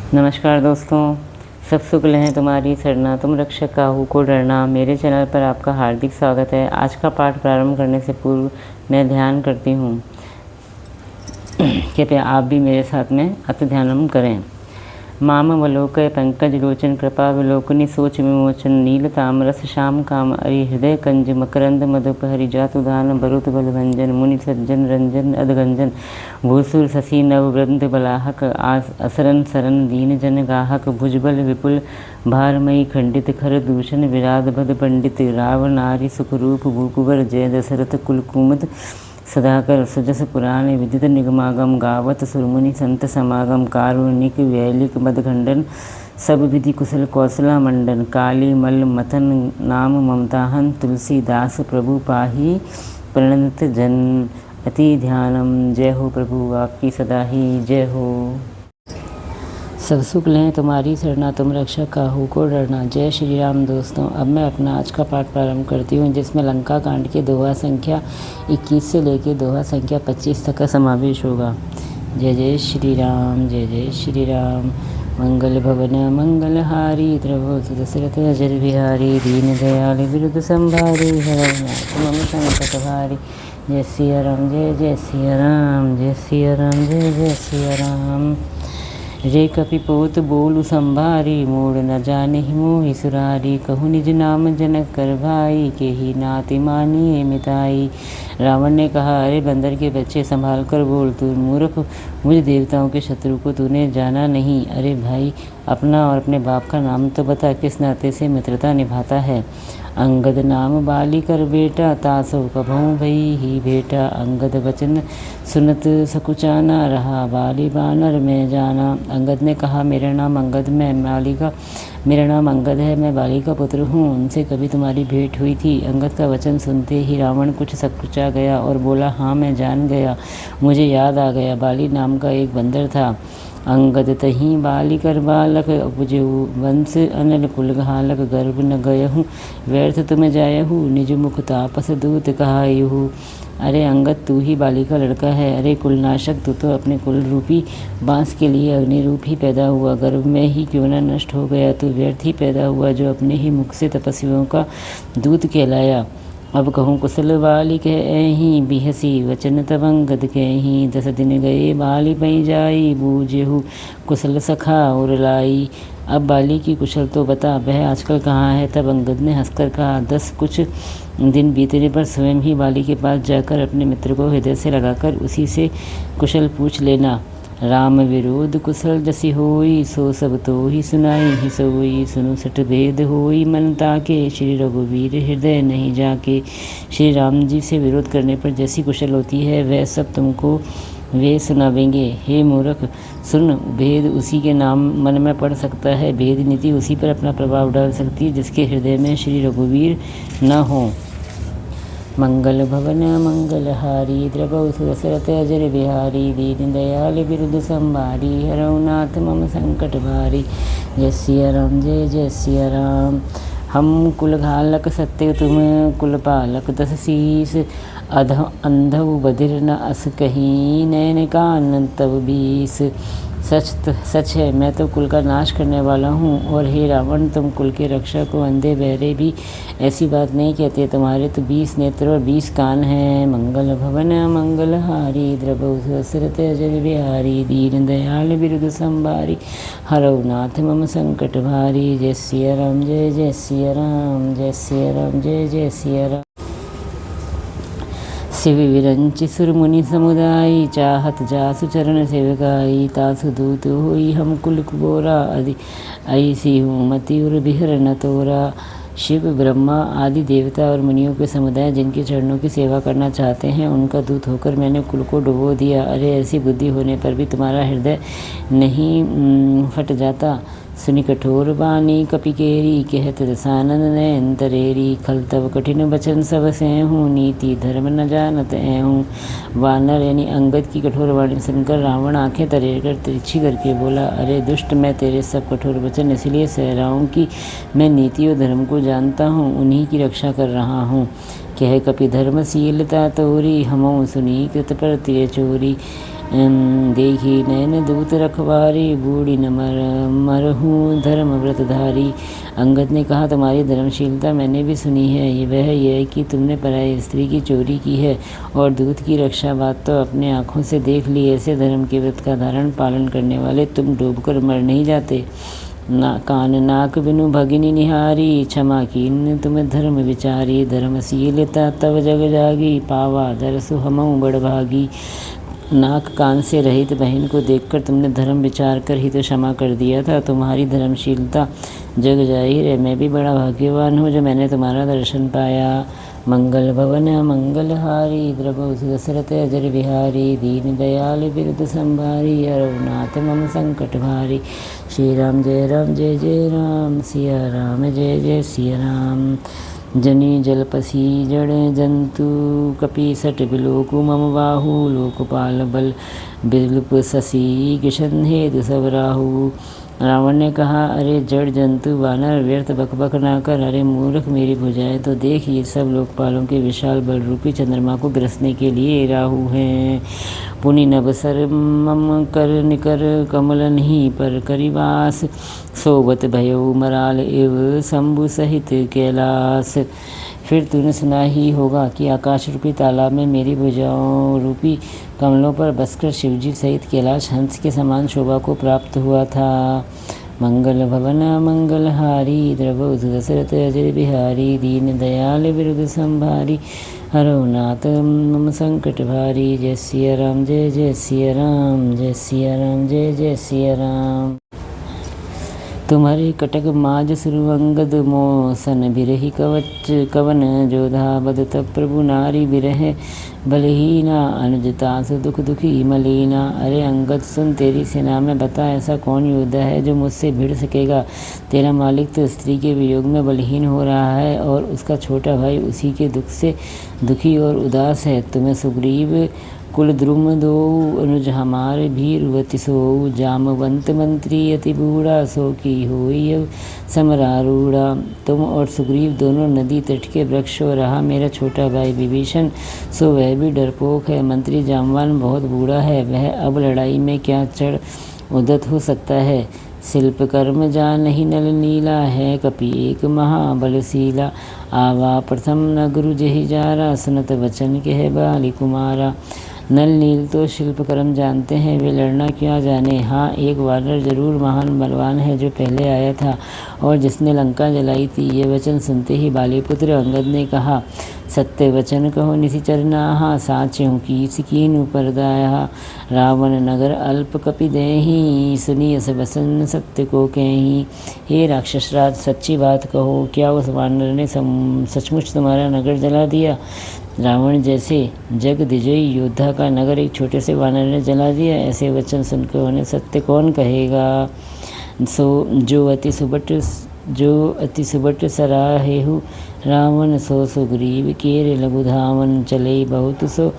नमस्कार दोस्तों, सब शुक्ल हैं तुम्हारी सरना, तुम रक्षक काहू को डरना। मेरे चैनल पर आपका हार्दिक स्वागत है। आज का पाठ प्रारंभ करने से पूर्व मैं ध्यान करती हूँ, कृपया आप भी मेरे साथ में अति ध्यानम करें। मामवलोकय पंकज लोचन कृपा विलोकनी सोच विमोचन नील तामरस श्याम काम अरि हृदय कंज मकरंद मधुपहरि जातुदान बरुत बलभंजन मुनि सज्जन रंजन अधगंजन भूसुर शशि नववृंद बलाहक असरन सरन दीन जन गाहक भुजबल विपुल भारमयी खंडित खर दूषण विराध भद पंडित राव नारी सुखरूप भूकुवर जय दशरथ कुलकुमुद सदाकर सुजस पुराण विदित निगमागम गावत सुरमुनि संत समागम कारुणिक वैलिक मदखंडन सब विधि कुशल कौशला मंडन काली मल मथन नाम ममताहन तुलसीदास प्रभु पाही प्रणत जन अति ध्यानम। जय हो प्रभु आपकी सदा ही जय हो। सब सुख लें तुम्हारी सरना, तुम रक्षक काहू को डरना। जय श्री राम। दोस्तों, अब मैं अपना आज का पाठ प्रारंभ करती हूँ, जिसमें लंका कांड के दोहा संख्या 21 से लेकर दोहा संख्या 25 तक का समावेश होगा। जय जय श्री राम, जय जय श्री राम। मंगल भवन मंगलहारी द्रवोत दशरथ अजर बिहारी दीन दयाल विरुद्ध संभारी हरनाथ मम संकट भारी। जय सिया राम, जय जय सिया राम, जय सिया राम, जय जय सिया राम। रे कपिपोत बोलु संभारी मोड़ न जाने मोहि सुरारी कहु निज नाम जनक कर भाई के ही नाति मानिए मिताई। रावण ने कहा, अरे बंदर के बच्चे संभाल कर बोल, तू मूर्ख, मुझ देवताओं के शत्रु को तूने जाना नहीं। अरे भाई, अपना और अपने बाप का नाम तो बता, किस नाते से मित्रता निभाता है। अंगद नाम बाली कर बेटा तासो कभऊ भई ही बेटा। अंगद वचन सुनत सकुचाना रहा बाली बानर में जाना। अंगद ने कहा, मेरा नाम अंगद है, मैं बाली का पुत्र हूँ, उनसे कभी तुम्हारी भेंट हुई थी। अंगद का वचन सुनते ही रावण कुछ सकुचा गया और बोला, हाँ मैं जान गया, मुझे याद आ गया, बाली नाम का एक बंदर था। अंगद तही बाली कर बालक उपजेहु वंश अनल कुल घालक गर्भ न गयहूँ व्यर्थ तुम जायहु निज मुख तापस दूत कहायहु। अरे अंगद, तू ही बाली का लड़का है। अरे कुलनाशक, तू तो अपने कुल रूपी बांस के लिए अग्नि रूप ही पैदा हुआ, गर्भ में ही क्यों न नष्ट हो गया। तू व्यर्थ ही पैदा हुआ, जो अपने ही मुख से तपस्वियों का दूत कहलाया। अब कहूँ कुशल बाली कह ऐही बिहसी वचन तब अंगद कहीं 10 दिन गए बाली पई जाई बूझेहु कुशल सखा और लाई। अब बाली की कुशल तो बता, वह आजकल कहाँ है। तब अंगद ने हंसकर कहा, 10 कुछ दिन बीतने पर स्वयं ही बाली के पास जाकर अपने मित्र को हृदय से लगाकर उसी से कुशल पूछ लेना। राम विरोध कुशल जसी होई सो सब तो ही सुनाई ही सोई सुनु सठ भेद होई मन ताके श्री रघुवीर हृदय नहीं जाके। श्री राम जी से विरोध करने पर जैसी कुशल होती है वह सब तुमको वे सुनावेंगे। हे मूर्ख, सुन, भेद उसी के नाम मन में पड़ सकता है, भेद नीति उसी पर अपना प्रभाव डाल सकती है जिसके हृदय में श्री रघुवीर न हो। मंगल भवन मंगलहारी द्रवौ दशरथ अजर बिहारी दीन दयाल विरुद्ध संभारी हरौ नाथ मम संकट भारी। जय सिया राम, जय जय सिया राम। हम कुल घालक सत्य तुम कुल पालक 10 शीस अंधव बधिर न अस कहीं नैन कान तब 20। सच है, मैं तो कुल का नाश करने वाला हूँ, और हे रावण, तुम कुल के रक्षक को अंधे बहरे भी ऐसी बात नहीं कहते। तुम्हारे तो 20 नेत्र और 20 कान हैं। मंगल भवन मंगलहारी द्रवौ दशरथ अजर बिहारी दीन दयाल विरुद्ध संभारी हरौ नाथ मम संकट भारी। जय सिया राम, जय जय सिया राम, जय सिया राम, जय जय सिया राम। शिव विरंचि सुरमुनि समुदायी चाहत जासु चरण सेवकाई तासु दूत होई हम कुल कुबोरा ऐसी हूँ मति उर बिहर न तोरा। शिव, ब्रह्मा आदि देवता और मुनियों के समुदाय जिनके चरणों की सेवा करना चाहते हैं, उनका दूत होकर मैंने कुल को डुबो दिया। अरे ऐसी बुद्धि होने पर भी तुम्हारा हृदय नहीं फट जाता। सुनि कठोर बानी कपिकेरी कहत रसानन नयन तरेरी खल तब कठिन वचन सब सहूँ नीति धर्म न जानत ऐहूँ। वानर यानी अंगद की कठोर वाणी सुनकर रावण आंखें तरेर कर तिरछी करके बोला, अरे दुष्ट, मैं तेरे सब कठोर वचन इसलिए सह रहा हूँ कि मैं नीति और धर्म को जानता हूँ, उन्हीं की रक्षा कर रहा हूँ। कह कपि धर्मशीलता तोरी हमऊ सुनी कृत पर तिय चोरी। देखी नैन दूत रखवारी बूढ़ी न मरहूँ धर्म व्रतधारी। अंगद ने कहा, तुम्हारी धर्मशीलता मैंने भी सुनी है। यह है कि तुमने पराई स्त्री की चोरी की है और दूत की रक्षा बात तो अपने आँखों से देख ली। ऐसे धर्म के व्रत का धारण पालन करने वाले तुम डूबकर मर नहीं जाते। कान नाक बिनु भगिनी निहारी, क्षमा कीन तुम्हें धर्म विचारी। धर्मशीलता तब जग जागी, पावा दरसु हमऊ बड़ भागी। नाक कान से रहित बहन को देखकर तुमने धर्म विचार कर ही तो क्षमा कर दिया था। तुम्हारी धर्मशीलता जग जाहिर है। मैं भी बड़ा भाग्यवान हूँ जो मैंने तुम्हारा दर्शन पाया। मंगल भवन मंगलहारी, द्रवहु दशरथ अजर बिहारी। दीन दयाल बिरुद संभारी, रघुनाथ मम संकट भारी। श्री राम जय जय राम, सिया राम जय जय सिया राम। जनी जलपसी जड़ जंतु, कपि सट बिलोकु मम बाहु। लोकपाल बल बिलुप शशि, किशन हेतु सब राहु। रावण ने कहा, अरे जड़ जंतु वानर, व्यर्थ बकबक ना कर। अरे मूर्ख, मेरी भुजाएं तो देख, ये सब लोकपालों के विशाल बल रूपी चंद्रमा को ग्रसने के लिए राहु हैं। पुनि नभ सर मम कर निकर, कमलन ही पर करिवास। सोबत भयो मराल एव, शंभु सहित कैलास। फिर तूने सुना ही होगा कि आकाश रूपी तालाब में मेरी भुजाओं रूपी कमलों पर बसकर शिवजी सहित कैलाश हंस के समान शोभा को प्राप्त हुआ था। मंगल भवन मंगलहारी, द्रवहु दशरथ अजर बिहारी। दीन दयाल बिरुद संभारी, हरहुनाथ मम संकट भारी। जय सिया राम जय जय सिया राम, जय सिया राम जय जय सिया राम। तुम्हारे कटक माज सुरु अंगद, मोसन बिरही कवच कवन जोधा। बद तब प्रभु नारी बिरह, बलहीना अनुजतासु दुख दुखी मलीना। अरे अंगद सुन, तेरी सेना में बता ऐसा कौन योद्धा है जो मुझसे भिड़ सकेगा। तेरा मालिक तो स्त्री के वियोग में बलहीन हो रहा है और उसका छोटा भाई उसी के दुख से दुखी और उदास है। तुम्हें सुग्रीव कुल द्रुम दो, अनुज हमार भीरुवति सोऊ। जामवंत मंत्री अति बूढ़ा, सो की होई अब समरारूढ़ा। तुम और सुग्रीव दोनों नदी तट के वृक्ष हो। रहा मेरा छोटा भाई विभीषण, सो वह भी डरपोक है। मंत्री जामवान बहुत बूढ़ा है, वह अब लड़ाई में क्या चढ़ उद्यत हो सकता है। शिल्प कर्म जान ही नल नीला, है कपि एक महाबलशीला। आवा प्रथम न गुरु जहि जारा, सुनत वचन कह बाली कुमारा। नल नील तो शिल्प कर्म जानते हैं, वे लड़ना क्या जाने। हाँ, एक वानर जरूर महान बलवान है जो पहले आया था और जिसने लंका जलाई थी। ये वचन सुनते ही बालीपुत्र अंगद ने कहा, सत्य वचन कहो निशिचर नाहा। साच्यों की कीन ऊपर दाया, रावण नगर अल्प कपि देही। सुनी अस वसन सत्य को कहीं। हे राक्षसराज, सच्ची बात कहो, क्या उस वानर ने सचमुच तुम्हारा नगर जला दिया। रावण जैसे जग दिजयी योद्धा का नगर एक छोटे से वानर ने जला दिया। ऐसे वचन सुनकर उन्हें सत्य कौन कहेगा। जो अति सुबट सराहेहु, रावण सो सुग्रीव केर लघु धावन। चले बहुत सो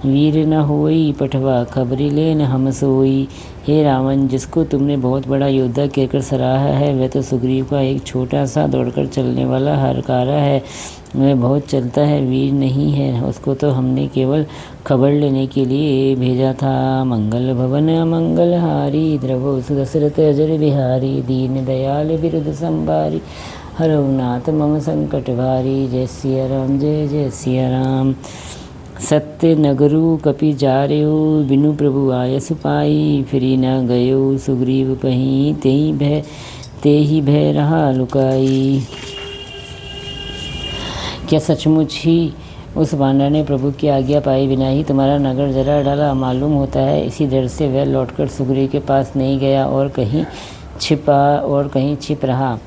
वीर न होई, पठवा खबरी लेन हम सोई। हे रावण, जिसको तुमने बहुत बड़ा योद्धा कहकर सराहा है, वह तो सुग्रीव का एक छोटा सा दौड़कर चलने वाला हरकारा है। वह बहुत चलता है, वीर नहीं है। उसको तो हमने केवल खबर लेने के लिए भेजा था। मंगल भवन मंगलहारी, द्रवहु दशरथ अजर बिहारी। दीन दयाल बिरुद संभारी, हरहुनाथ मम संकट भारी। जय सिया राम जय जय सिया राम। सत्य नगरु कपि जार्यो, बिनु प्रभु आयस पाई। फिरी न गयो सुग्रीव पहीं, ते ही भय रहा लुकाई। क्या सचमुच ही उस वानर ने प्रभु की आज्ञा पाए बिना ही तुम्हारा नगर जला डाला। मालूम होता है इसी डर से वह लौटकर सुग्रीव के पास नहीं गया और कहीं छिप रहा।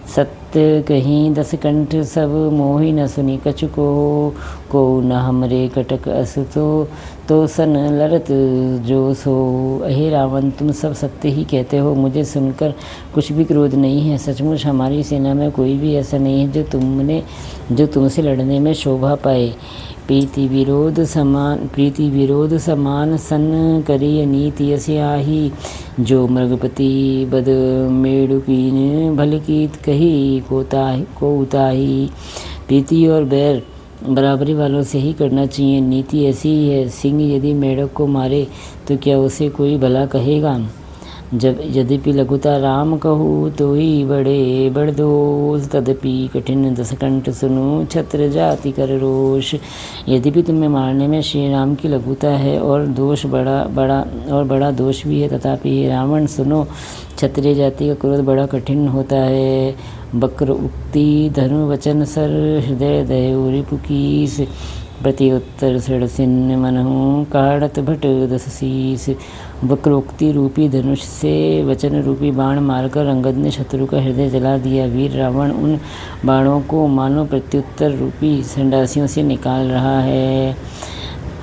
सत्य कहीं दस कंठ सब मोहि, न सुनी कछु को न हमरे कटक अस। तो सन लड़त जो सो। हे रावण, तुम सब सत्य ही कहते हो, मुझे सुनकर कुछ भी क्रोध नहीं है। सचमुच हमारी सेना में कोई भी ऐसा नहीं है जो तुमसे लड़ने में शोभा पाए। प्रीति विरोध समान सन करिय नीति यस्य आही। जो मृगपति बद मेढ़ुकीन, भल कीत कही को उताही। प्रीति और बैर बराबरी वालों से ही करना चाहिए। नीति ऐसी ही है, सिंह यदि मेढक को मारे तो क्या उसे कोई भला कहेगा? जब यद्यपि लघुता राम कहूँ तो ही बड़े बड़दोष, तदपि कठिन दसकंठ सुनो छत्र जाति कर रोष। यद्यपि तुम्हें मारने में श्री राम की लघुता है और बड़ा दोष भी है, तथापि रावण सुनो, क्षत्रिय जाति का क्रोध बड़ा कठिन होता है। वक्र उक्ति धनु वचन सर, हृदय दय रिपुकीस, प्रति उत्तर सृढ़ मनहु काढ़त भट दस शीस। वक्रोक्ति रूपी धनुष से वचन रूपी बाण मारकर अंगद ने शत्रु का हृदय जला दिया। वीर रावण उन बाणों को मानो प्रत्युत्तर रूपी संडासियों से निकाल रहा है।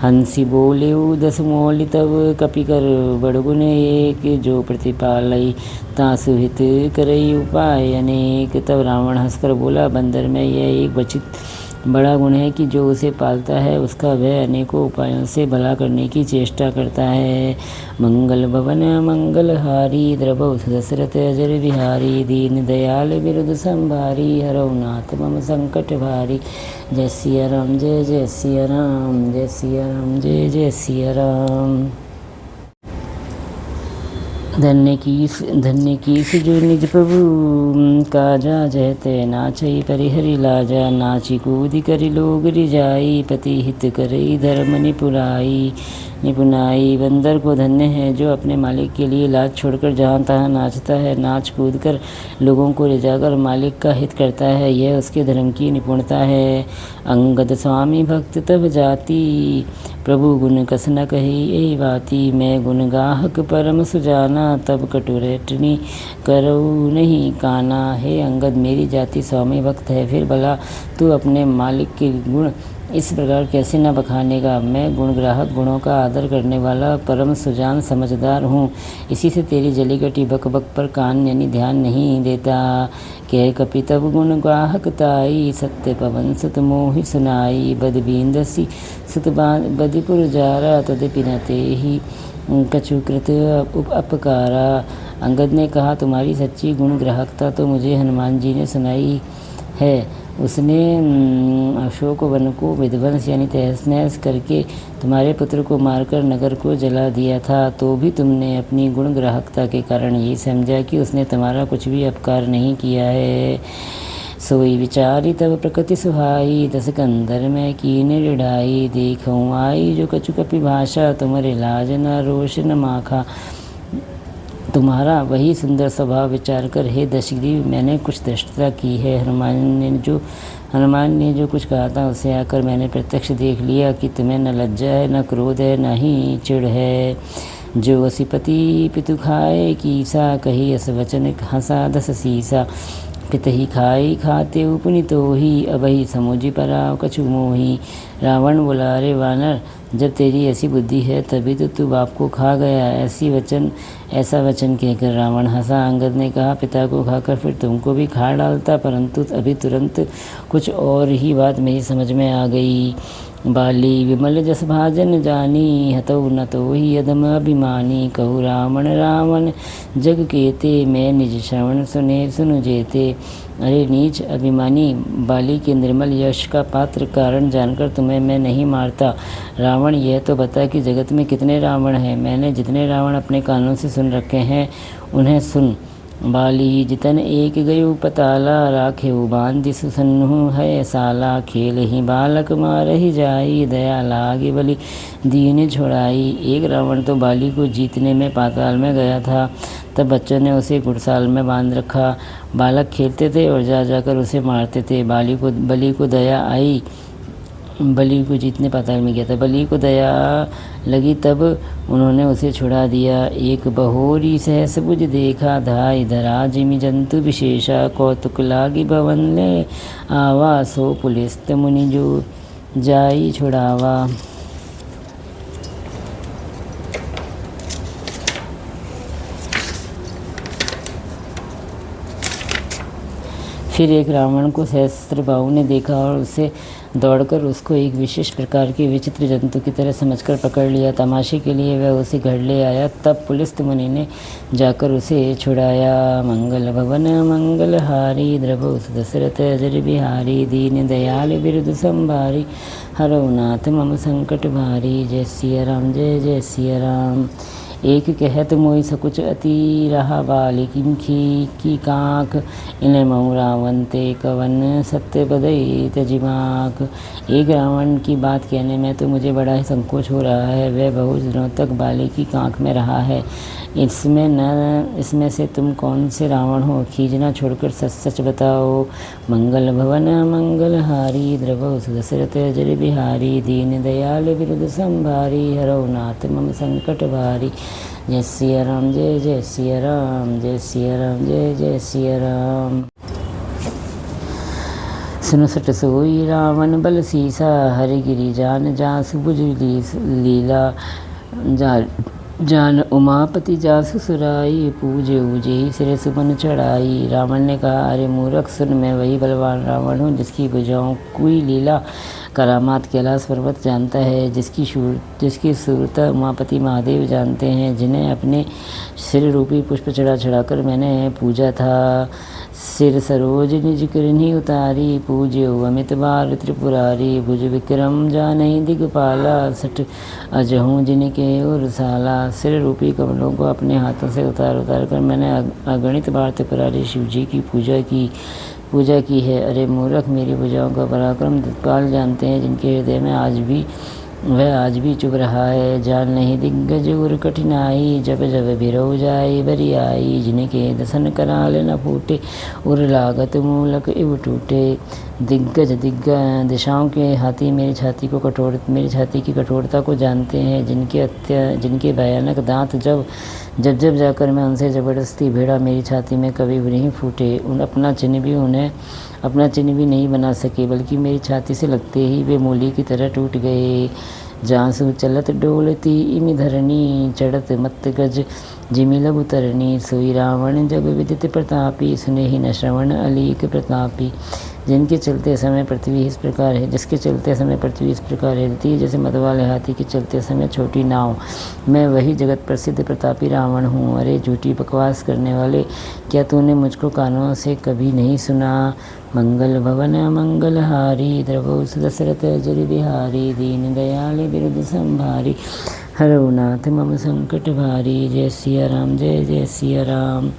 हंसी बोले दस मोल तब कपि कर बड़गुन एक, जो प्रतिपालई तासुहित करई उपाय अनेक। तब रावण हंसकर बोला, बंदर में यह एक बचित बड़ा गुण है कि जो उसे पालता है उसका वह अनेकों उपायों से भला करने की चेष्टा करता है। मंगल भवन मंगलहारी, द्रवौ दशरथ अजर बिहारी, दीन दयाल बिरुद संभारी, हरौ नाथ मम संकट भारी। जय सिया राम, जय जय सिया राम, जय सिया राम, जय जय सिया राम। धन्य कीस जो निज प्रभु काजा, जहते नाचई परिहरि लाजा। नाची कूदि करि लोग रिजाई, पति हित करई धर्म निपुनाई। बंदर को धन्य है जो अपने मालिक के लिए लाज छोड़कर जहाँ तहाँ नाचता है, नाच कूद कर लोगों को रिझाकर मालिक का हित करता है, यह उसके धर्म की निपुणता है। अंगद स्वामी भक्त तब जाति, प्रभु गुण कस न कही यही बाती। मैं गुण गाहक परम सुजाना, तब कटुरेटनी करऊ नहीं काना। हे अंगद, मेरी जाति स्वामी भक्त है, फिर भला तू अपने मालिक के गुण इस प्रकार कैसे न बखानेगा। मैं गुणग्राहक, गुणों का आदर करने वाला, परम सुजान समझदार हूँ, इसी से तेरी जली कटी बक बक पर कान यानी ध्यान नहीं देता। कह कपि तब गुण गाहक ताई, सत्य पवन सुत मोहि सुनाई। बदबींदसी सुत बदिपुर जारा, तदपि न तेहि कछुकृत अपकारा। अंगद ने कहा, तुम्हारी सच्ची गुण ग्राहकता तो मुझे हनुमान जी ने सुनाई है। उसने अशोक वन को विध्वंस यानी तहस नहस करके तुम्हारे पुत्र को मारकर नगर को जला दिया था, तो भी तुमने अपनी गुण ग्राहकता के कारण ये समझा कि उसने तुम्हारा कुछ भी अपकार नहीं किया है। सोई विचारी तब प्रकृति सुहाई, दस कंदर में कीन रिढ़ाई। देखऊँ आई जो कछु कपि भाषा, तुम्हारे लाज न रोष न माखा। तुम्हारा वही सुंदर स्वभाव विचार कर हे दशग्रीव, मैंने कुछ धृष्टता की है। हनुमान ने जो कुछ कहा था उसे आकर मैंने प्रत्यक्ष देख लिया कि तुम्हें न लज्जा है, न क्रोध है, न ही चिढ़ है। जो असिपति पितु खाए कीसा, कही अस वचन हंसा दस सीसा। पित ही खाई खाते उपनि तो ही, अबही समुझी पराव कछु मोही। रावण बोला, अरे वानर, जब तेरी ऐसी बुद्धि है तभी तो तू बाप को खा गया। ऐसा वचन कहकर रावण हंसा। अंगद ने कहा, पिता को खाकर फिर तुमको भी खा डालता, परंतु अभी तुरंत कुछ और ही बात मेरी समझ में आ गई। बाली विमल जस भाजन जानी, हतौ न तो ही अधम अभिमानी। कहु रावण जग केते, मैं निज श्रवण सुनु जेते। अरे नीच अभिमानी, बाली के निर्मल यश का पात्र कारण जानकर तुम्हें मैं नहीं मारता। रावण, यह तो बता कि जगत में कितने रावण हैं। मैंने जितने रावण अपने कानों से सुन रखे हैं उन्हें सुन। बाली जितन एक गयु पताला, राखे बांधि सुसन्नु है साला। खेल ही बालक मार ही जाई, दया लागे बलि दीन छोड़ाई। एक रावण तो बाली को जीतने में पाताल में गया था, तब बच्चों ने उसे घुड़साल में बांध रखा। बालक खेलते थे और जा जाकर उसे मारते थे। बलि को दया आई, बलि को जीतने पाताल में गया था। बलि को दया लगी तब उन्होंने उसे छुड़ा दिया। एक बहोरी सहस बुझ देखा, धाय धरा जिमि जंतु विशेषा। कौतुक लागी भवन ले आवा, सो पुलिस मुनि जो जाई छुड़ावा। फिर एक रावण को सहस्त्रबाहु ने देखा और उसे दौड़कर उसको एक विशेष प्रकार के विचित्र जंतु की तरह समझकर पकड़ लिया। तमाशे के लिए वह उसे घर ले आया। तब पुलिस मुनि ने जाकर उसे छुड़ाया। मंगल भवन मंगलहारी द्रवौ दशरथ अजर बिहारी दीन दयाल बिरुद संभारी हरौ नाथ मम संकट भारी। जय सिया राम जय जय सिया राम। एक कहत मोहि सकुच अति रहा बालिकिन की कांख इन मऊ रावण ते कवन सत्य बदई तजिमाक। एक रावण की बात कहने में तो मुझे बड़ा ही संकोच हो रहा है। वह बहुत दिनों तक बालिक की कांख में रहा है। इसमें से तुम कौन से रावण हो? खींचना छोड़कर सच सच बताओ। मंगल भवन मंगलहारी द्रवौ दशरथ अजर बिहारी दीन दयाल बिरुद संभारी हरौ नाथ मम संकट भारी। जय सिया राम जय जय सिया राम जय सिया राम जय जय सिया राम। सुन सट सोई रावण बल सीसा हरि गिरि जान जासु बुझ लीला जान उमापति जासु सुराई पूजे उजे सिर सुमन चढ़ाई। रावण ने कहा, अरे मूर्ख सुन, मैं वही बलवान रावण हूँ जिसकी भुजाओं की लीला करामात कैलाश पर्वत जानता है, जिसकी सूरता उमापति महादेव जानते हैं, जिन्हें अपने सिर रूपी पुष्प चढ़ाकर मैंने पूजा था। सिर सरोज निज करनी उतारी पूज्यो अमित बाल त्रिपुरारी। भुज विक्रम जानहि दिगपाला सठ अजहूँ जिनके और साला। सिर रूपी कमलों को अपने हाथों से उतार कर मैंने अगणित बार त्रिपुरारी शिव जी की पूजा की है। अरे मूर्ख, मेरी भुजाओं का पराक्रम दिक्पाल जानते हैं, जिनके हृदय में वह आज भी चुभ रहा है। जान नहीं दिग्गज उर कठिनाई जब जब भिरौ जाई बरी आई। जिनके दसन कराल न फूटे उर लागत मूलक इव टूटे। दिग्गज दिशाओं के हाथी मेरी छाती की कठोरता को जानते हैं, जिनके भयानक दांत जब जाकर मैं उनसे ज़बरदस्ती भिड़ा, मेरी छाती में कभी भी नहीं फूटे। अपना चिन्ह भी नहीं बना सके, बल्कि मेरी छाती से लगते ही वे मूली की तरह टूट गए। जांसू चलत डोलती इमि धरणी चढ़त मत गज जिमि लघु तरणी। सोई रावण जग विदित प्रतापी सुने ही न श्रवण अलीक प्रतापी। जिसके चलते समय पृथ्वी इस प्रकार हिलती है जैसे मतवाले हाथी के चलते समय छोटी नाव। मैं वही जगत प्रसिद्ध प्रतापी रावण हूँ। अरे झूठी बकवास करने वाले, क्या तूने मुझको कानों से कभी नहीं सुना? मंगल भवन मंगलहारी द्रवौ दशरथ अजर बिहारी दीन दयाल बिरुद संभारी हरौ नाथ मम संकट भारी। जय सिया राम जय जय सिया राम।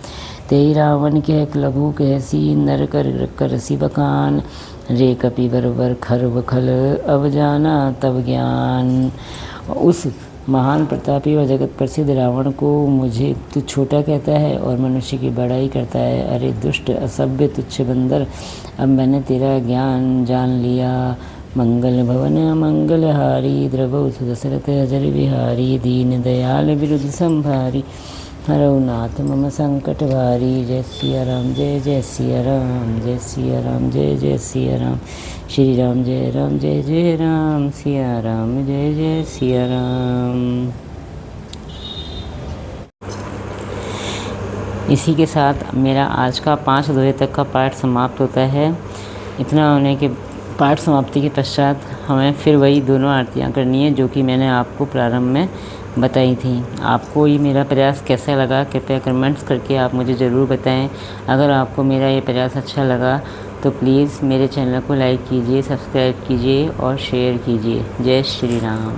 तेई रावण कह क्लभु कहसी नर कर बखान रे कपि बरबर खर बखल अब जाना तब ज्ञान। उस महान प्रतापी व जगत प्रसिद्ध रावण को मुझे तू छोटा कहता है और मनुष्य की बड़ाई करता है। अरे दुष्ट असभ्य तुच्छ बंदर, अब मैंने तेरा ज्ञान जान लिया। मंगल भवन मंगलहारी द्रवौ दशरथ अजर बिहारी दीन दयाल बिरुद संभारी हरौ नाथ मम संकट भारी। जय सिया राम जय जय सिया राम जय सिया राम जय जय सिया राम। श्री राम जय जय राम सिया राम जय जय सिया राम। इसी के साथ मेरा आज का 5 अध्याय तक का पाठ समाप्त होता है। इतना होने के पाठ समाप्ति के पश्चात हमें फिर वही दोनों आरतियाँ करनी है जो कि मैंने आपको प्रारंभ में बताई थी। आपको ये मेरा प्रयास कैसा लगा, कृपया कमेंट्स करके आप मुझे ज़रूर बताएं। अगर आपको मेरा ये प्रयास अच्छा लगा तो प्लीज़ मेरे चैनल को लाइक कीजिए, सब्सक्राइब कीजिए और शेयर कीजिए। जय श्री राम।